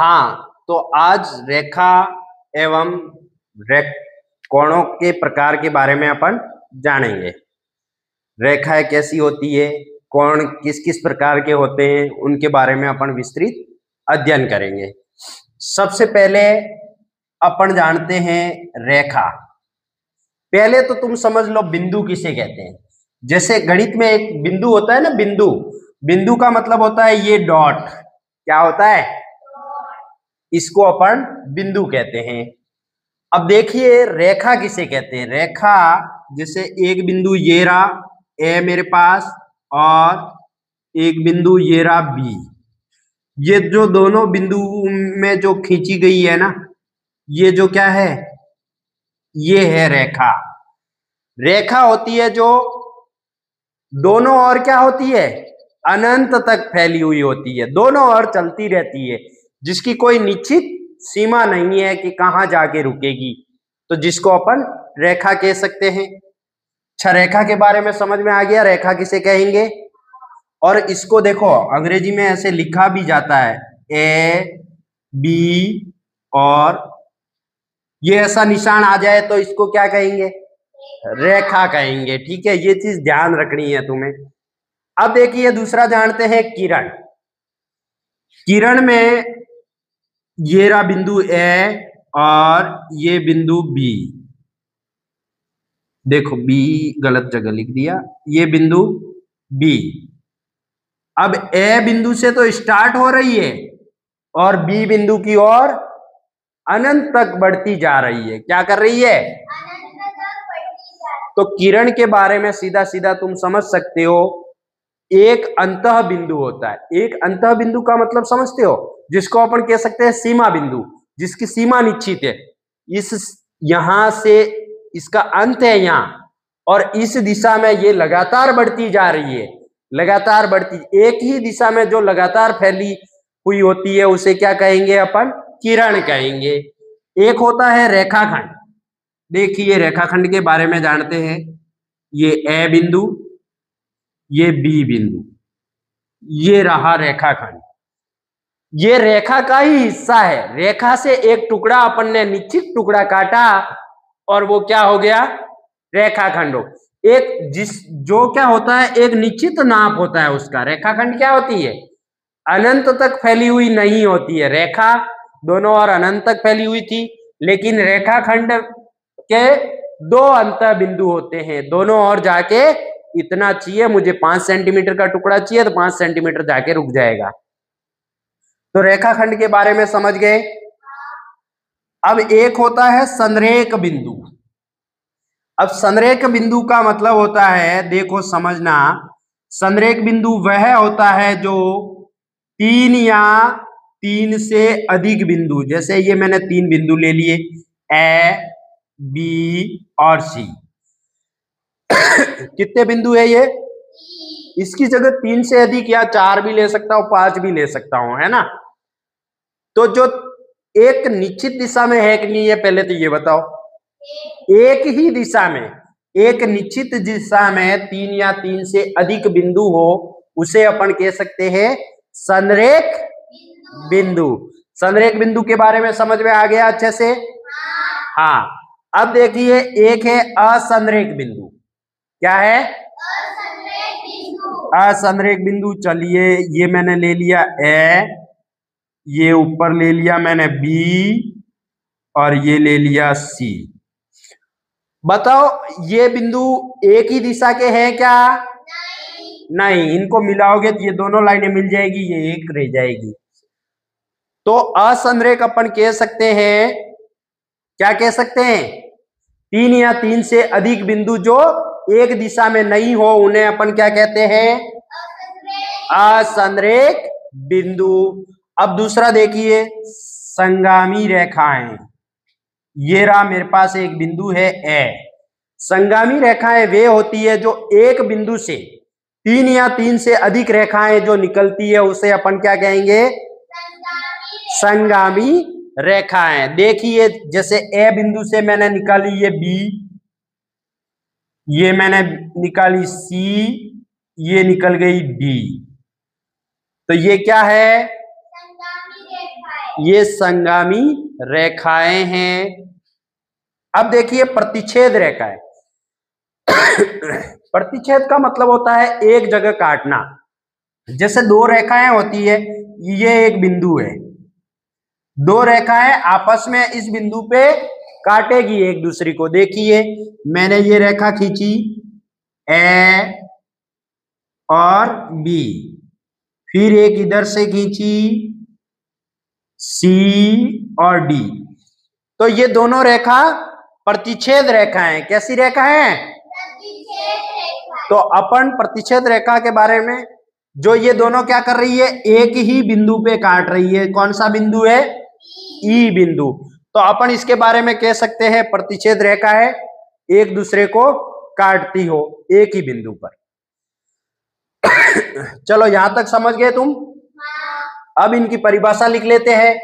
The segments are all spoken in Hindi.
हाँ, तो आज रेखा एवं कोणों के प्रकार के बारे में अपन जानेंगे। रेखाएं कैसी होती है, कोण किस किस प्रकार के होते हैं, उनके बारे में अपन विस्तृत अध्ययन करेंगे। सबसे पहले अपन जानते हैं रेखा। पहले तो तुम समझ लो बिंदु किसे कहते हैं। जैसे गणित में एक बिंदु होता है ना, बिंदु। बिंदु का मतलब होता है ये डॉट। क्या होता है? इसको अपन बिंदु कहते हैं। अब देखिए रेखा किसे कहते हैं। रेखा जैसे एक बिंदु ये रहा ए मेरे पास, और एक बिंदु ये रहा बी। ये जो दोनों बिंदु में जो खींची गई है ना, ये जो क्या है, ये है रेखा। रेखा होती है जो दोनों ओर क्या होती है, अनंत तक फैली हुई होती है, दोनों ओर चलती रहती है, जिसकी कोई निश्चित सीमा नहीं है कि कहां जाके रुकेगी। तो जिसको अपन रेखा कह सकते हैं। अच्छा, रेखा के बारे में समझ में आ गया, रेखा किसे कहेंगे। और इसको देखो अंग्रेजी में ऐसे लिखा भी जाता है ए बी, और ये ऐसा निशान आ जाए तो इसको क्या कहेंगे, रेखा कहेंगे। ठीक है, ये चीज ध्यान रखनी है तुम्हें। अब देखिए दूसरा जानते हैं किरण। किरण में ये रहा बिंदु ए और ये बिंदु बी। देखो बी गलत जगह लिख दिया, ये बिंदु बी। अब ए बिंदु से तो स्टार्ट हो रही है और बी बिंदु की ओर अनंत तक बढ़ती जा रही है। क्या कर रही है? तो किरण के बारे में सीधा सीधा तुम समझ सकते हो, एक अंतः बिंदु होता है। एक अंतः बिंदु का मतलब समझते हो, जिसको अपन कह सकते हैं सीमा बिंदु, जिसकी सीमा निश्चित है। इस यहां से इसका अंत है यहां, और इस दिशा में ये लगातार बढ़ती जा रही है, लगातार बढ़ती, एक ही दिशा में जो लगातार फैली हुई होती है उसे क्या कहेंगे अपन, किरण कहेंगे। एक होता है रेखाखंड। देखिए रेखाखंड के बारे में जानते हैं। ये ए बिंदु, ये बी बिंदु, ये रहा रेखाखंड। ये रेखा का ही हिस्सा है। रेखा से एक टुकड़ा अपन ने निश्चित टुकड़ा काटा और वो क्या हो गया, रेखाखंड हो। एक जो क्या होता है, एक निश्चित नाप होता है उसका। रेखाखंड क्या होती है, अनंत तक फैली हुई नहीं होती है। रेखा दोनों और अनंत तक फैली हुई थी, लेकिन रेखाखंड के दो अंतः बिंदु होते हैं। दोनों ओर जाके इतना चाहिए, मुझे 5 सेंटीमीटर का टुकड़ा चाहिए तो 5 सेंटीमीटर जाके रुक जाएगा। तो रेखाखंड के बारे में समझ गए। अब एक होता है संरेख बिंदु। अब संरेख बिंदु का मतलब होता है, देखो समझना, संरेख बिंदु वह होता है जो 3 या 3 से अधिक बिंदु, जैसे ये मैंने 3 बिंदु ले लिए, ए बी और सी। कितने बिंदु है ये, इसकी जगह 3 से अधिक या 4 भी ले सकता हूं, 5 भी ले सकता हूं, है ना। तो जो एक निश्चित दिशा में है कि नहीं है, पहले तो ये बताओ। एक ही दिशा में, एक निश्चित दिशा में 3 या 3 से अधिक बिंदु हो, उसे अपन कह सकते हैं संरेख बिंदु। संरेख बिंदु के बारे में समझ में आ गया अच्छे से। हाँ, अब देखिए एक है असंरेख बिंदु। क्या है? असंरेख बिंदु। चलिए ये मैंने ले लिया ए, ये ऊपर ले लिया मैंने बी, और ये ले लिया सी। बताओ ये बिंदु एक ही दिशा के हैं क्या? नहीं, इनको मिलाओगे तो ये दोनों लाइनें मिल जाएगी, ये एक रह जाएगी। तो असंरेख अपन कह सकते हैं, क्या कह सकते हैं, 3 या 3 से अधिक बिंदु जो एक दिशा में नहीं हो, उन्हें अपन क्या कहते हैं, असंरेख बिंदु। अब दूसरा देखिए संगामी रेखाएं। ये रहा मेरे पास एक बिंदु है ए। संगामी रेखाएं वे होती है जो एक बिंदु से 3 या 3 से अधिक रेखाएं जो निकलती है, उसे अपन क्या कहेंगे, संगामी रेखाएं। देखिए जैसे ए बिंदु से मैंने निकाली ये बी, ये मैंने निकाली सी, ये निकल गई डी। तो ये क्या है, ये संगामी रेखाएं हैं। अब देखिए प्रतिच्छेद रेखा है। प्रतिच्छेद का मतलब होता है एक जगह काटना। जैसे दो रेखाएं होती है, ये एक बिंदु है, दो रेखाएं आपस में इस बिंदु पे काटेगी एक दूसरे को। देखिए मैंने ये रेखा खींची ए और बी, फिर एक इधर से खींची सी और डी। तो ये दोनों रेखा प्रतिच्छेद रेखा है। कैसी रेखा है? तो अपन प्रतिच्छेद रेखा के बारे में, जो ये दोनों क्या कर रही है, एक ही बिंदु पे काट रही है। कौन सा बिंदु है? ई बिंदु। तो अपन इसके बारे में कह सकते हैं प्रतिच्छेद रेखा है, एक दूसरे को काटती हो एक ही बिंदु पर। चलो यहां तक समझ गए तुम? अब इनकी परिभाषा लिख लेते हैं।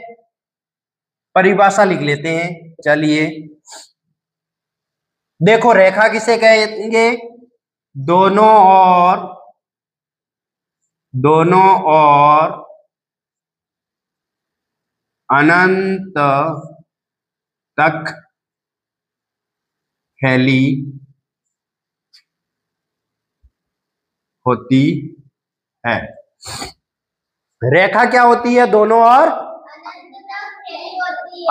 परिभाषा लिख लेते हैं, चलिए। देखो रेखा किसे कहेंगे? दोनों और अनंत तक फैली होती है। रेखा क्या होती है? दोनों और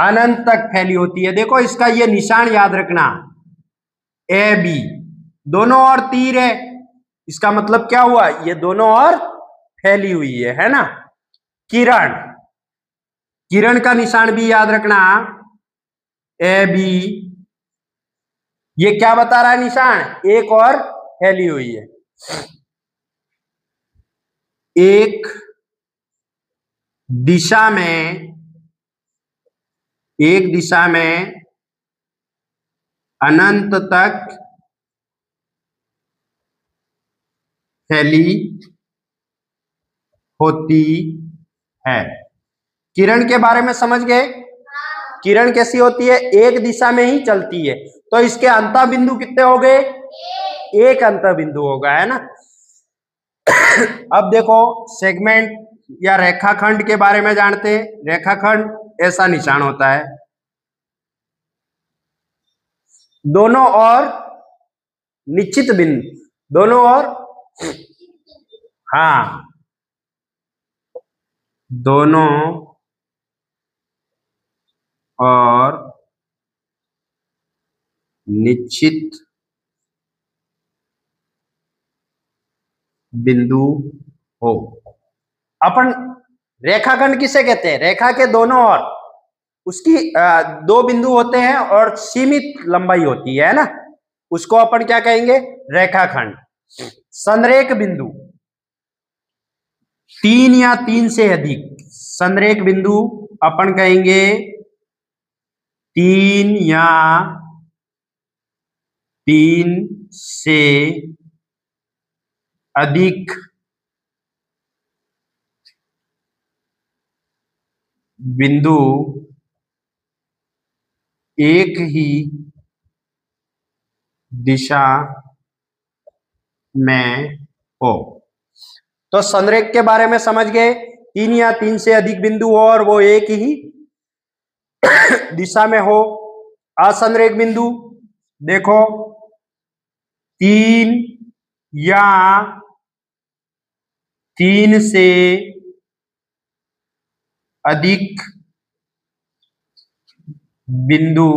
अनंत तक फैली होती है। देखो इसका ये निशान याद रखना, ए बी, दोनों और तीर है। इसका मतलब क्या हुआ? ये दोनों और फैली हुई है ना। किरण, किरण का निशान भी याद रखना, ए बी। ये क्या बता रहा है निशान? एक और फैली हुई है। एक दिशा में अनंत तक फैली होती है। किरण के बारे में समझ गए? किरण कैसी होती है? एक दिशा में ही चलती है। तो इसके अंतः बिंदु कितने हो गए? एक अंतः बिंदु होगा, है ना। अब देखो सेगमेंट या रेखाखंड के बारे में जानते हैं। रेखाखंड ऐसा निशान होता है, दोनों और निश्चित बिंदु, दोनों और, हाँ, दोनों और निश्चित बिंदु हो। अपन रेखाखंड किसे कहते हैं? रेखा के दोनों ओर उसकी दो बिंदु होते हैं और सीमित लंबाई होती है ना, उसको अपन क्या कहेंगे? रेखाखंड। संरेख बिंदु, तीन या तीन से अधिक संरेख बिंदु अपन कहेंगे तीन या तीन से अधिक बिंदु एक ही दिशा में हो। तो संरेख के बारे में समझ गए, तीन या तीन से अधिक बिंदु हो और वो एक ही दिशा में हो। असंरेख बिंदु देखो, तीन या तीन से अधिक बिंदु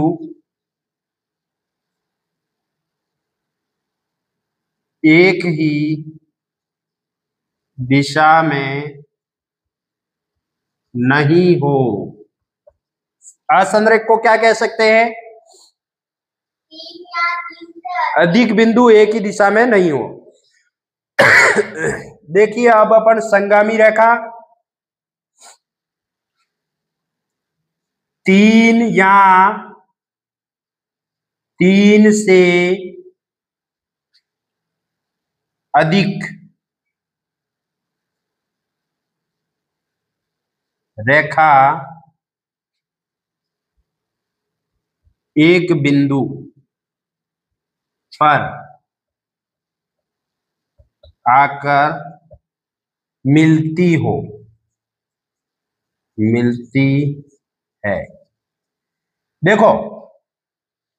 एक ही दिशा में नहीं हो। असंरेख को क्या कह सकते हैं? अधिक बिंदु एक ही दिशा में नहीं हो। देखिए अब अपन संगामी रेखा, तीन या तीन से अधिक रेखा एक बिंदु पर आकर मिलती हो। मिलती है। देखो,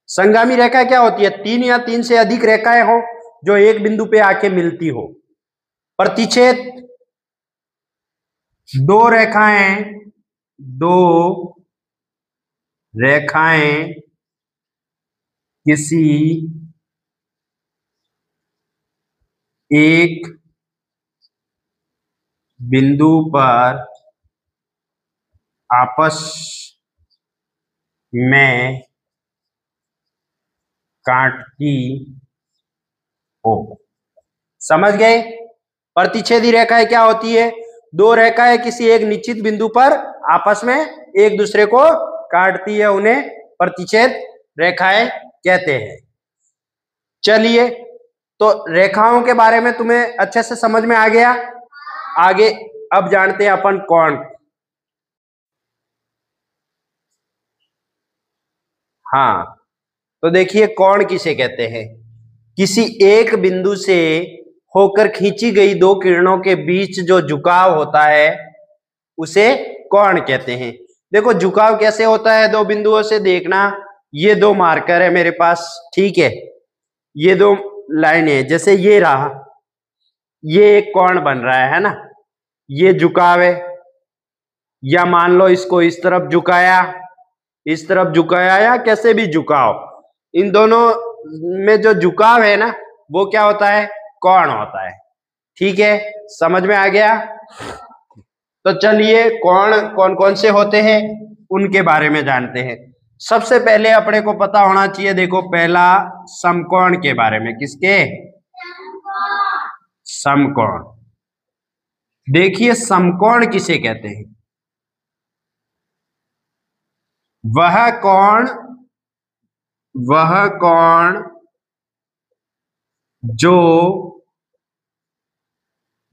संगामी रेखा क्या होती है? 3 या 3 से अधिक रेखाएं हो जो एक बिंदु पे आके मिलती हो। प्रतिच्छेद, दो रेखाएं किसी एक बिंदु पर आपस में काटती हो। समझ गए? प्रतिच्छेदी रेखाएं क्या होती है? दो रेखाएं किसी एक निश्चित बिंदु पर आपस में एक दूसरे को काटती है, उन्हें प्रतिच्छेद रेखाएं कहते हैं। चलिए, तो रेखाओं के बारे में तुम्हें अच्छे से समझ में आ गया। आगे अब जानते हैं अपन कोण। हाँ, तो देखिए, कोण किसे कहते हैं? किसी एक बिंदु से होकर खींची गई दो किरणों के बीच जो झुकाव होता है उसे कोण कहते हैं। देखो, झुकाव कैसे होता है दो बिंदुओं से, देखना। ये दो मार्कर है मेरे पास, ठीक है, ये दो लाइन है, जैसे ये रहा, ये एक कोण बन रहा है ना, ये झुकाव है। या मान लो इसको इस तरफ झुकाया, इस तरफ झुकाया, या कैसे भी झुकाओ, इन दोनों में जो झुकाव है ना वो क्या होता है? कोण होता है। ठीक है, समझ में आ गया? तो चलिए, कोण कौन कौन से होते हैं उनके बारे में जानते हैं। सबसे पहले अपने को पता होना चाहिए, देखो, पहला समकोण के बारे में। किसके? समकोण। देखिए, समकोण किसे कहते हैं? वह कोण जो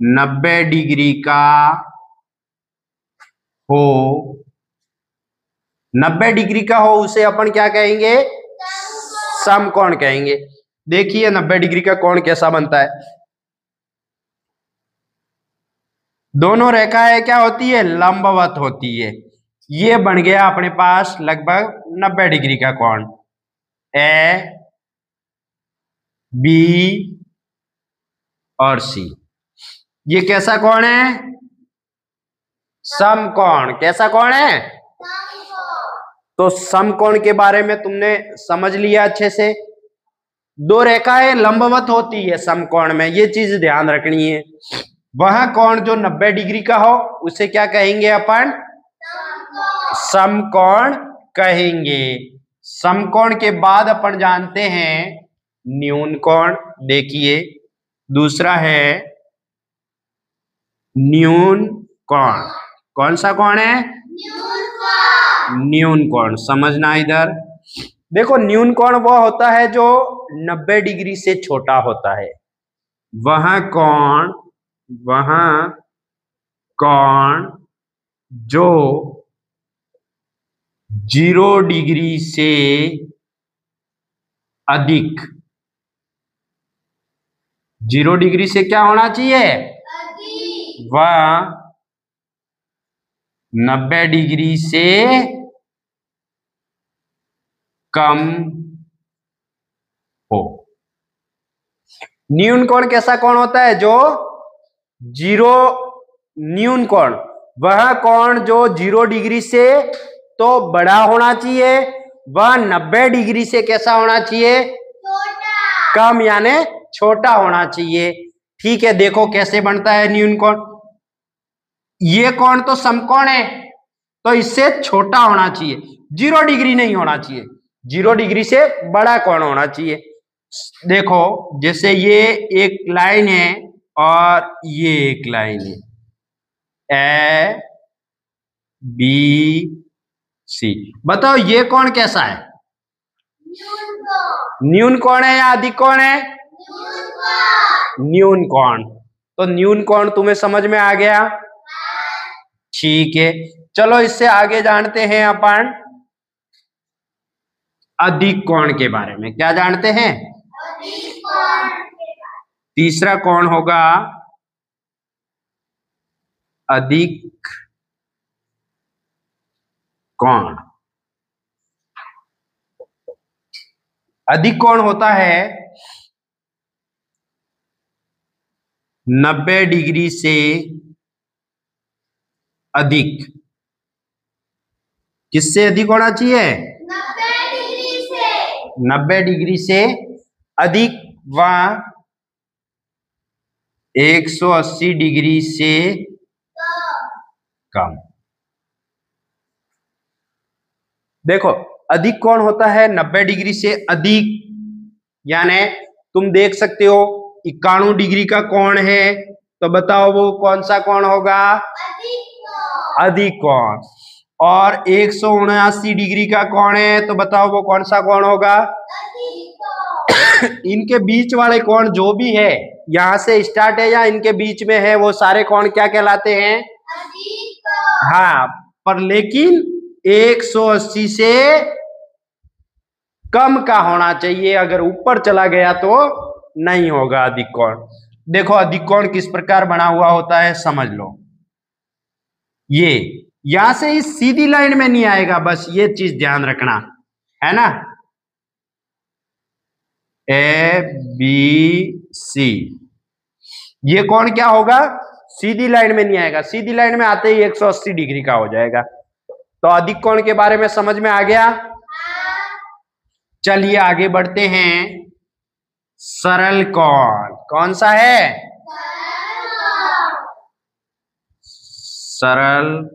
90 डिग्री का हो, 90 डिग्री का हो, उसे अपन क्या कहेंगे? समकोण कहेंगे। देखिए, 90 डिग्री का कोण कैसा बनता है? दोनों रेखाएं क्या होती है? लंबवत होती है। ये बन गया अपने पास लगभग 90 डिग्री का कोण। ए, बी और सी, ये कैसा कोण है? समकोण। कैसा कोण है? तो समकोण के बारे में तुमने समझ लिया अच्छे से। दो रेखाएं लंबवत होती है समकोण में, ये चीज ध्यान रखनी है। वह कोण जो 90 डिग्री का हो उसे क्या कहेंगे अपन? समकोण कहेंगे। समकोण के बाद अपन जानते हैं न्यून कोण। देखिए, दूसरा है न्यून कोण। कौन सा कोण है? न्यून कोण। समझना इधर। देखो, न्यून कोण वो होता है जो 90 डिग्री से छोटा होता है। वह कोण जो 0 डिग्री से अधिक, 0 डिग्री से क्या होना चाहिए? वह 90 डिग्री से कम हो। न्यून कोण कैसा कोण होता है? जो न्यून कोण वह कोण जो 0 डिग्री से तो बड़ा होना चाहिए, वह 90 डिग्री से कैसा होना चाहिए? कम, यानी छोटा होना चाहिए। ठीक है, देखो कैसे बनता है न्यून कोण। ये कोण तो समकोण है, तो इससे छोटा होना चाहिए, 0 डिग्री नहीं होना चाहिए, 0 डिग्री से बड़ा कोण होना चाहिए। देखो, जैसे ये एक लाइन है और ये एक लाइन है, ए बी सी। बताओ ये कोण कैसा है? न्यून कोण है या अधिक कोण है? न्यून कोण। तो न्यून कोण तुम्हें समझ में आ गया? ठीक है, चलो इससे आगे जानते हैं अपन अधिक कोण के बारे में। क्या जानते हैं? तीसरा कोण होगा अधिक कोण। अधिक कोण होता है 90 डिग्री से अधिक। किससे अधिक होना चाहिए? 90 डिग्री से। 90 डिग्री से अधिक व 180 डिग्री से कम। देखो अधिक कोण होता है 90 डिग्री से अधिक, यानी तुम देख सकते हो 91 डिग्री का कोण है, तो बताओ वो कौन सा कोण होगा? अधिक कोण। और 179 डिग्री का कोण है, तो बताओ वो कौन सा कोण होगा? इनके बीच वाले कोण जो भी है, यहां से स्टार्ट है या इनके बीच में है, वो सारे कोण क्या कहलाते हैं? हाँ, पर लेकिन 180 से कम का होना चाहिए, अगर ऊपर चला गया तो नहीं होगा अधिक कोण। देखो अधिक कोण किस प्रकार बना हुआ होता है समझ लो। ये यहां से इस सीधी लाइन में नहीं आएगा, बस ये चीज ध्यान रखना है ना। ए बी सी, ये कोण क्या होगा? सीधी लाइन में नहीं आएगा, सीधी लाइन में आते ही 180 डिग्री का हो जाएगा। तो अधिक कोण के बारे में समझ में आ गया। चलिए आगे बढ़ते हैं। सरल कोण कौन सा है? सरल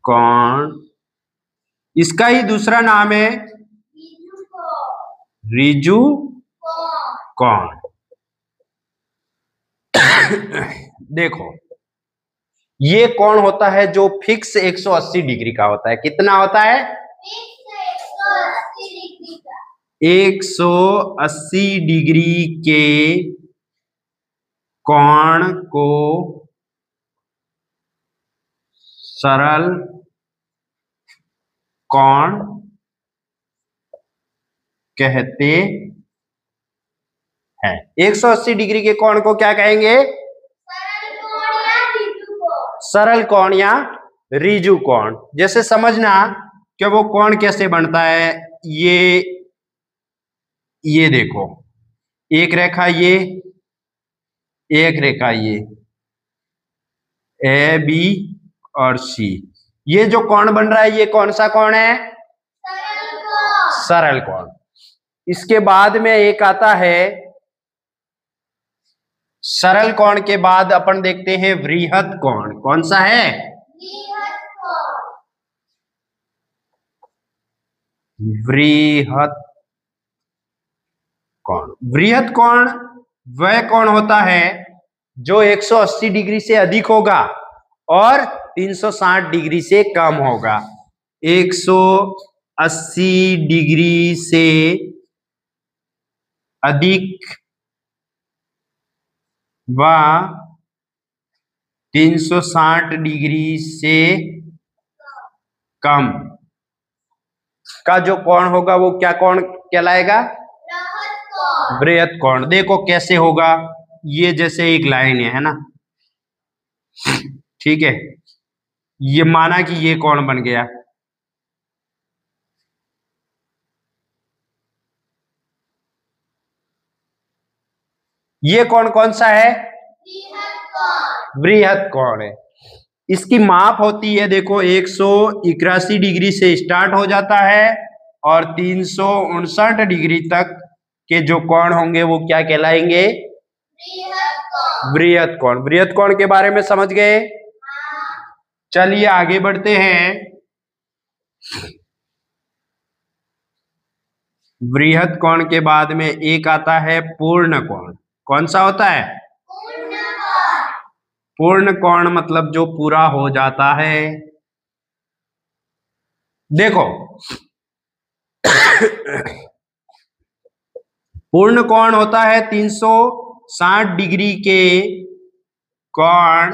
कोण, इसका ही दूसरा नाम है रिजु कोण। देखो ये कोण होता है जो फिक्स 180 डिग्री का होता है। कितना होता है? 180 डिग्री के कोण को सरल कोण कहते हैं। 180 डिग्री के कोण को क्या कहेंगे? सरल कोण या रिजु कोण। जैसे समझना कि वो कोण कैसे बनता है। ये देखो एक रेखा, ये एक रेखा, ये ए बी और सी, ये जो कोण बन रहा है ये कौन सा कोण है? सरल कोण। इसके बाद में एक आता है, सरल कोण के बाद अपन देखते हैं वृहत कोण। कौन सा है? वृहत कोण। वृहत कोण वह कोण होता है जो 180 डिग्री से अधिक होगा और 360 डिग्री से कम होगा। 180 डिग्री से अधिक व 360 डिग्री से कम का जो कोण होगा वो क्या कोण कहलाएगा? वृहत कोण। देखो कैसे होगा, ये जैसे एक लाइन है ना, ठीक है, ये माना कि ये कोण बन गया, ये कोण कौन सा है? वृहत कोण है। इसकी माप होती है, देखो 181 डिग्री से स्टार्ट हो जाता है और 359 डिग्री तक के जो कोण होंगे वो क्या कहलाएंगे? वृहत कोण। वृहत कोण के बारे में समझ गए। चलिए आगे बढ़ते हैं। वृहत कोण के बाद में एक आता है पूर्ण कोण। कौन सा होता है? पूर्ण कोण मतलब जो पूरा हो जाता है। देखो पूर्ण कोण होता है 360 डिग्री के कोण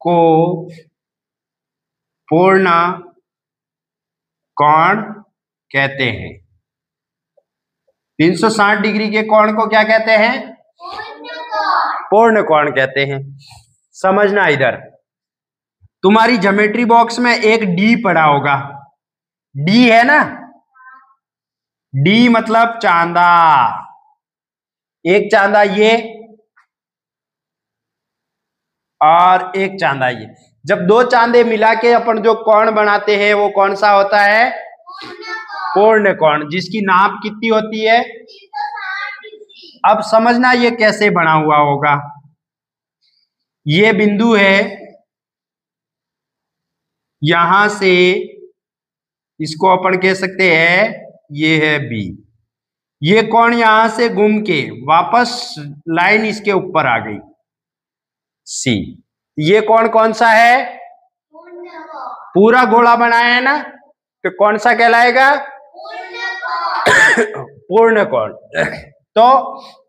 को पूर्ण कोण कहते हैं। 360 डिग्री के कोण को क्या कहते हैं? पूर्ण कोण कहते हैं। समझना इधर, तुम्हारी ज्योमेट्री बॉक्स में एक डी पड़ा होगा, डी है ना, डी मतलब चांदा, एक चांदा ये और एक चांदा ये। जब दो चांदे मिला के अपन जो कोण बनाते हैं वो कौन सा होता है? पूर्ण कोण, जिसकी नाप कितनी होती है? अब समझना ये कैसे बना हुआ होगा। ये बिंदु है, यहां से इसको अपन कह सकते हैं ये है बी। ये कोण यहां से घूम के वापस लाइन इसके ऊपर आ गई सी। ये कोण कौन सा है? पूरा गोला बनाया है ना, तो कौन सा कहलाएगा? पूर्ण कोण। तो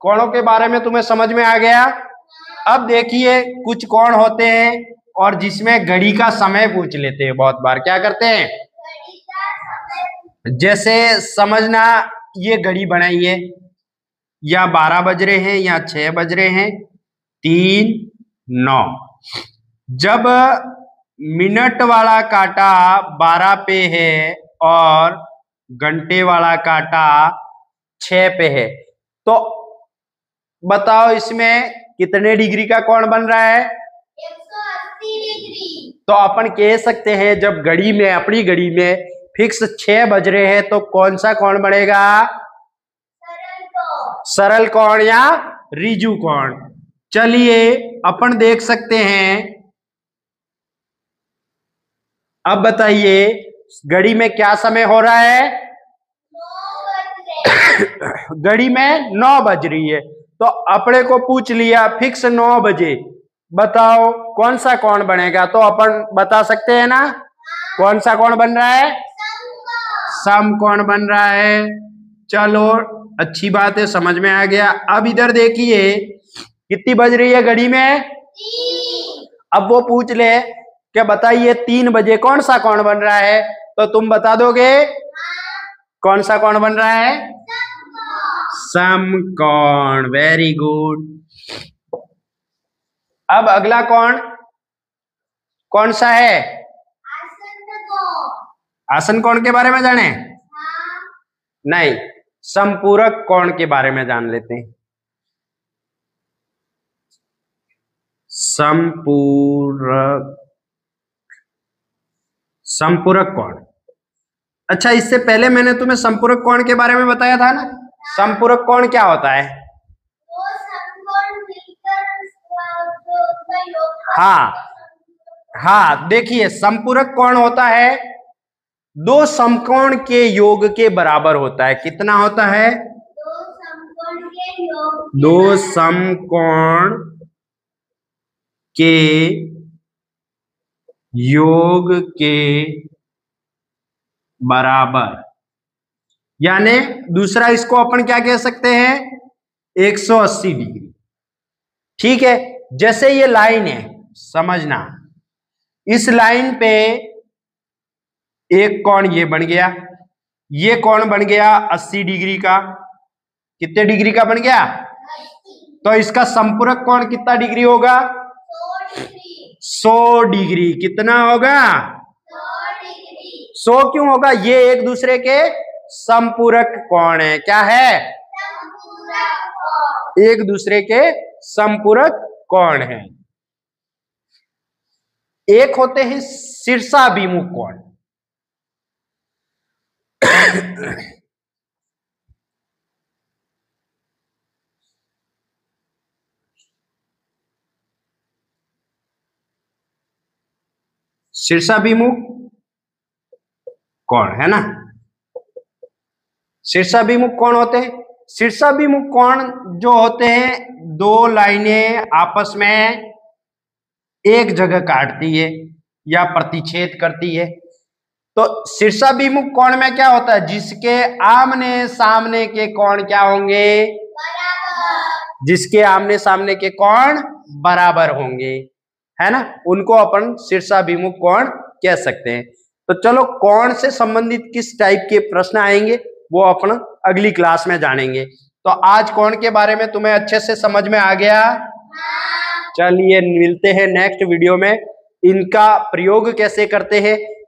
कोणों के बारे में तुम्हें समझ में आ गया। अब देखिए कुछ कोण होते हैं और जिसमें घड़ी का समय पूछ लेते हैं बहुत बार। क्या करते हैं? जैसे समझना, ये घड़ी बनाई है, या 12 बज रहे हैं या 6 बज रहे हैं, 3, 9। जब मिनट वाला कांटा 12 पे है और घंटे वाला कांटा 6 पे है, तो बताओ इसमें कितने डिग्री का कोण बन रहा है? 180 डिग्री। तो अपन कह सकते हैं जब घड़ी में, अपनी घड़ी में फिक्स 6 बज रहे हैं तो कौन सा कोण बनेगा? सरल कोण या रिजु कोण। चलिए अपन देख सकते हैं। अब बताइए घड़ी में क्या समय हो रहा है? 9 बज रहे। घड़ी में 9 बज रही है, तो अपने को पूछ लिया फिक्स 9 बजे, बताओ कौन सा कोण बनेगा? तो अपन बता सकते हैं ना कौन सा कोण बन रहा है? समकोण बन रहा है। चलो अच्छी बात है, समझ में आ गया। अब इधर देखिए कितनी बज रही है घड़ी में? 3। अब वो पूछ ले कि बताइए 3 बजे कौन सा कोण बन रहा है, तो तुम बता दोगे कौन सा कोण बन रहा है? समकोण। Very good. अब अगला कोण कौन सा है? आसन कोण के बारे में जाने? नहीं, संपूरक कोण के बारे में जान लेते हैं। संपूरक कोण। अच्छा, इससे पहले मैंने तुम्हें संपूरक कोण के बारे में बताया था ना। संपूरक कोण क्या होता है? हाँ, देखिए संपूरक कोण होता है दो समकोण के योग के बराबर होता है। कितना होता है? दो समकोण के योग के बराबर, यानी दूसरा इसको अपन क्या कह सकते हैं? 180 डिग्री। ठीक है, जैसे ये लाइन है, समझना, इस लाइन पे एक कोण ये बन गया, ये कोण बन गया 80 डिग्री का। कितने डिग्री का बन गया? तो इसका संपूरक कोण कितना डिग्री होगा? 100 डिग्री। कितना होगा? 100 क्यों होगा? ये एक दूसरे के संपूरक कोण है। क्या है? एक दूसरे के संपूरक कोण है। एक होते हैं शीर्षाभिमुख कोण। शीर्षाभिमुख कोण है ना। शीर्षाभिमुख कोण होते हैं, शीर्षाभिमुख कोण जो होते हैं, दो लाइनें आपस में एक जगह काटती है या प्रतिच्छेद करती है। तो शीर्षाभिमुख कोण में क्या होता है? जिसके आमने सामने के कोण क्या होंगे? बराबर। जिसके आमने सामने के कोण बराबर होंगे, है ना, उनको अपन शीर्षाभिमुख कोण कह सकते हैं। तो चलो कोण से संबंधित किस टाइप के प्रश्न आएंगे वो अपन अगली क्लास में जानेंगे। तो आज कोण के बारे में तुम्हें अच्छे से समझ में आ गया? चलिए मिलते हैं नेक्स्ट वीडियो में। इनका प्रयोग कैसे करते हैं